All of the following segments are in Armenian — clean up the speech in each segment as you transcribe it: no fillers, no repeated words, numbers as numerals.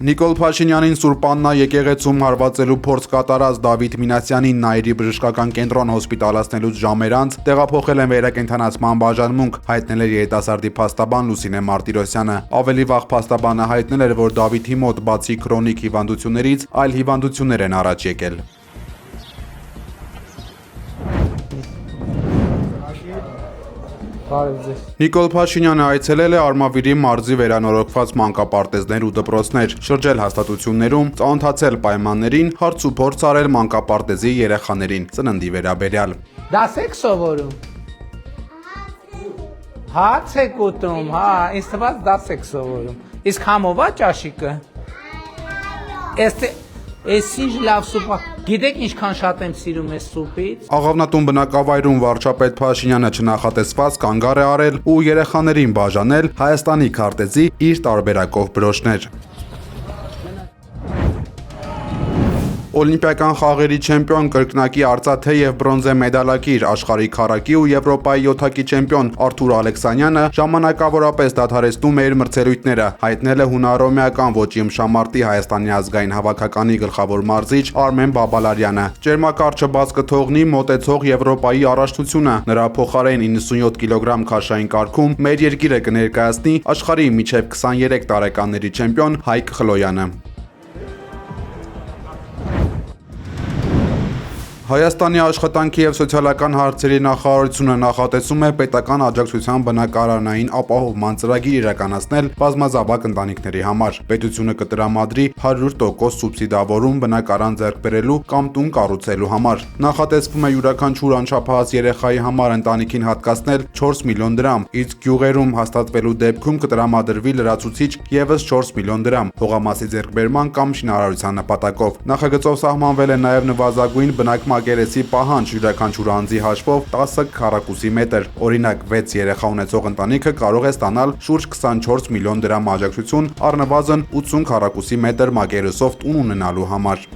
Նիկոլ Փաշինյանին Սուրբ Աննա եկեղեցում հարվածելու փորձ կատարած Դավիթ Մինասյանին Նաիրի բժշկական կենտրոն հոսպիտալացնելուց ժամեր անց տեղափոխել են վերակենդանացման բաժանմունք, հայտնել էր երիտասարդի փաստաբան Լուսինե Մարտիրոսյանը։ Ավելի վաղ փաստաբանը հայտնել էր, որ Դավիթի մոտ բացի քրոնիկ հիվանդություններից, այլ հիվանդություններ են առաջ եկել։ Նիկոլ Փաշինյանը այցելել է Արմավիրի մարզի վերանորոգված մանկապարտեզներ ու դպրոցներ, շրջել հաստատություններում, ծանոթացել պայմաններին, հարց ու փորձ արել մանկապարտեզի երեխաներին ծննդի վերաբերյալ։ Դաս եք սովորում։ Հաց եք ուտում, հա, ինձ թվաց դաս եք սովորում։ Իսկ համով է ճաշիկը։ Էս ինչ լավ սուպա։ Գիտեք ինչքան շատ եմ սիրում այս սուպից։ Աղավնատուն բնակավայրում վարչապետ Փաշինյանը չնախատեսված կանգառ է արել ու երեխաներին բաժանել Հայաստանի քարտեզի իր տարբերակով բրոշներ։ Օլիմպիական խաղերի չեմպիոն կրկնակի արծաթե եւ բրոնզե մեդալակիր աշխարհի քառակի ու Եվրոպայի յոթակի չեմպիոն Արթուր Ալեքսանյանը ժամանակավորապես դադարեցնում է իր մրցելույթները, հայտնել է հունարոմեական ոճի ըմբշամարտի Հայաստանի ազգային հավաքականի գլխավոր մարզիչ Արմեն Բաբալարյանը։ Ջերմակառչը բաց կթողնի մոտեցող Եվրոպայի առաջնությունը, նրա փոխարեն 97 կիլոգրամ քաշային կարգում մեր երկիրը կներկայացնի աշխարհի միջև 23 տարեկանների չեմպիոն Հայկ Խլոյանը։ Հայաստանի աշխատանքի եւ սոցիալական հարցերի նախարարությունը նախատեսում է պետական աջակցության բնակարանային ապահովման ծրագիր իրականացնել բազմազավակ ընտանիքների համար։ Պետությունը կտրամադրի 100% սուբսիդավորում բնակարան ձեռք բերելու կամ տուն կառուցելու համար։ Նախատեսվում է յուրաքանչյուր անչափահաս երեխայի համար ընտանիքին հատկացնել 4 միլիոն դրամ, իսկ գյուղերում հաստատվելու դեպքում կտրամադրվի լրացուցիչ եւս 4 միլիոն դրամ հողամասի ձեռքբերման կամ շինարարության նպատակով։ Նախագծով սահմանվել է նաեւ նվազագույն բնակման մակերեսի պահանջ յուրաքանչյուր անձի հաշվով 10 քառակուսի մետր։ Օրինակ 6 երեխա ունեցող ընտանիքը կարող է ստանալ շուրջ 24 միլիոն դրամ աջակցություն առնվազն 80 քառակուսի մետր մակերեսով տուն ունենալու համար։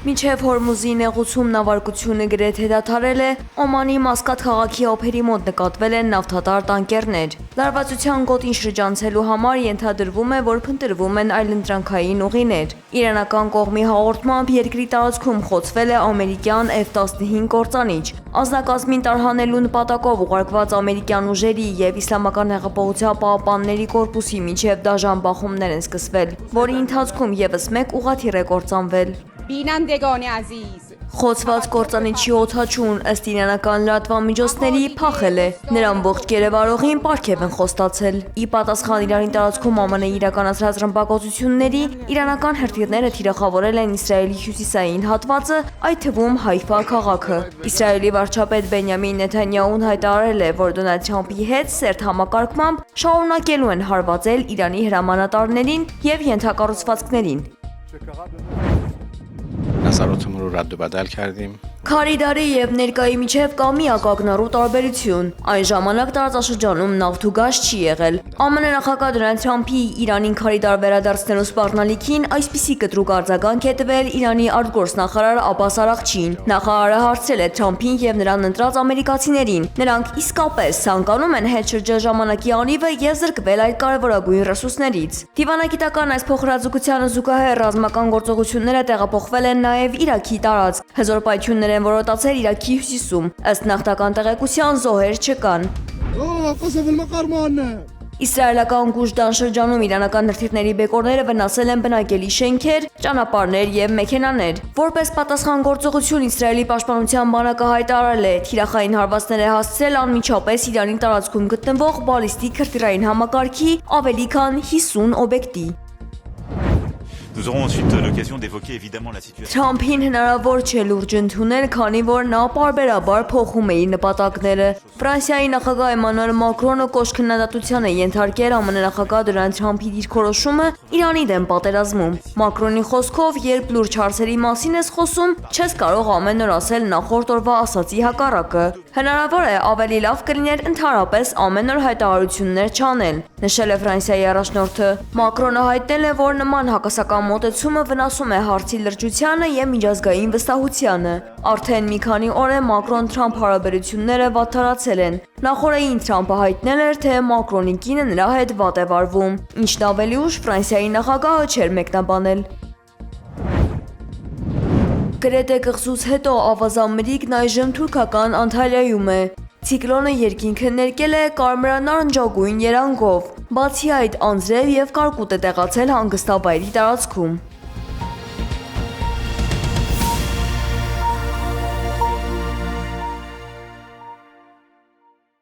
Մինչև Հորմուզի նեղուցում նավարկությունը գրեթե դադարել է, Օմանի Մասկատ քաղաքի ափերի մոտ նկատվել են նավթատար տանկերներ։ Լարվածության գոտին շրջանցելու համար ենթադրվում է, որ փնտրվում են այլընտրանքային ուղիներ։ Իրանական կողմի հաղորդմամբ երկրի տարածքում խոցվել է ամերիկյան F-15 կործանիչ։ Անձնակազմին տարհանելու նպատակով ուղարկված ամերիկյան ուժերի եւ Իսլամական հեղափոխության պահապանների կորպուսի միջև դաժան բախումներ են սկսվել, որի ընթացքում եւս մեկ ուղղաթիռ է կործանվել։ بینندگان عزیز Խոցված կործանիչի օդաչուն ըստ իրանական լրատվամիջոցների փախել է։ Նրան ողջ գերեվարողին պարգև են խոստացել։ Ի պատասխան Իրանի տարածքում ԱՄՆ իրականացրած ռմբակոծությունների իրանական հրթիռները թիրախավորել են Իսրայելի հյուսիսային հատվածը, այդ թվում Հայֆա քաղաքը։ Իսրայելի վարչապետ Բենյամին Նեթանյահուն հայտարարել է, որ Դոնալդ Թրամփի հետ սերտ համակարգմամբ շարունակելու են հարվածել Իրանի հրամանատարներին եւ ենթակառուցվածքներին։ نظراتمون رو رد و بدل کردیم. Քարիդարի եւ ներկայի միջև կա միակ ակնառու տարբերություն։ Այն ժամանակ տարածաշրջանում նավթ ու գազ չի եղել։ ԱՄՆ նախագահ Դոնալդ Թրամփի Իրանին քարիդար վերադարձնելու սպառնալիքին այսպիսի կտրուկ արձագանք է տվել Իրանի արտգործնախարար Աբբաս Արաղչին։ Նախարարը հարցրել է Թրամփին եւ նրան ընտրած ամերիկացիներին։ Նրանք իսկապես ցանկանում են հետ շրջել ժամանակի անիվը եւ զրկվել այդ կարևորագույն ռեսուրսներից։ Դիվանագիտական այս փոխհրաձգությանը զուգահեռ ռազմական գործողությունները տեղափոխվել են նաեւ Իրաքի տարածք։ Հզոր պայթյուններ են որոտացել Իրաքի հյուսիսում, ըստ նախնական տեղեկության զոհեր չկան։ Իսրայելական Գուշդան շրջանում իրանական հրթիռների բեկորները վնասել են բնակելի շենքեր, ճանապարհներ եւ մեքենաներ։ Որպես պատասխան գործողություն Իսրայելի պաշտպանության բանակը հայտարարել է թիրախային հարվածներ է հասցրել անմիջապես Իրանի տարածքում գտնվող բալիստիկ հրթիռային համակարգի ավելի քան 50 օբյեկտի։ Nous aurons ensuite l'occasion d'évoquer évidemment la situation. Թրամփին հնարավոր չէ լուրջ ընդունել, քանի որ նա պարբերաբար փոխում է իր նպատակները։ Ֆրանսիայի նախագահ Էմանուել Մակրոնը կոշտ քննադատության է ենթարկել ԱՄՆ նախագահ Դոնալդ Թրամփի դիրքորոշումը Իրանի դեմ պատերազմում։ Մակրոնի խոսքով, երբ լուրջ հարցերի մասին ես խոսում, չես կարող ամեն օր ասել նախորդ օրվա ասացի հակառակը։ Հնարավոր է ավելի լավ կլիներ ընդհանրապես ամեն օր հայտարարություններ չանել, նշել է Ֆրանսիայի առաջնորդը։ Մակրոնը հայտնել է, որ նման հակասական մոտեցումը վնասում է հարցի լրջությանը եւ միջազգային վստահությանը։ Արդեն մի քանի օր է Մակրոն-Թրամփ հարաբերությունները վատթարացել են։ Նախորդին Թրամփը հայտնել էր, թե Մակրոնի կինը նրա հետ վատ է վարվում, ինչն ավելի ուշ Ֆրանսիայի նախագահը չէր մեկնաբանել։ Գրեթե կղզուց հետո ավազամերիկն այժմ թուրքական Անտալիայում է։ Ցիկլոնը երկինքը ներկել է կարմրանարնջագույն երանգով։ Բացի այդ, անձրև եւ կարկուտ է տեղացել հանգստավայրի տարածքում։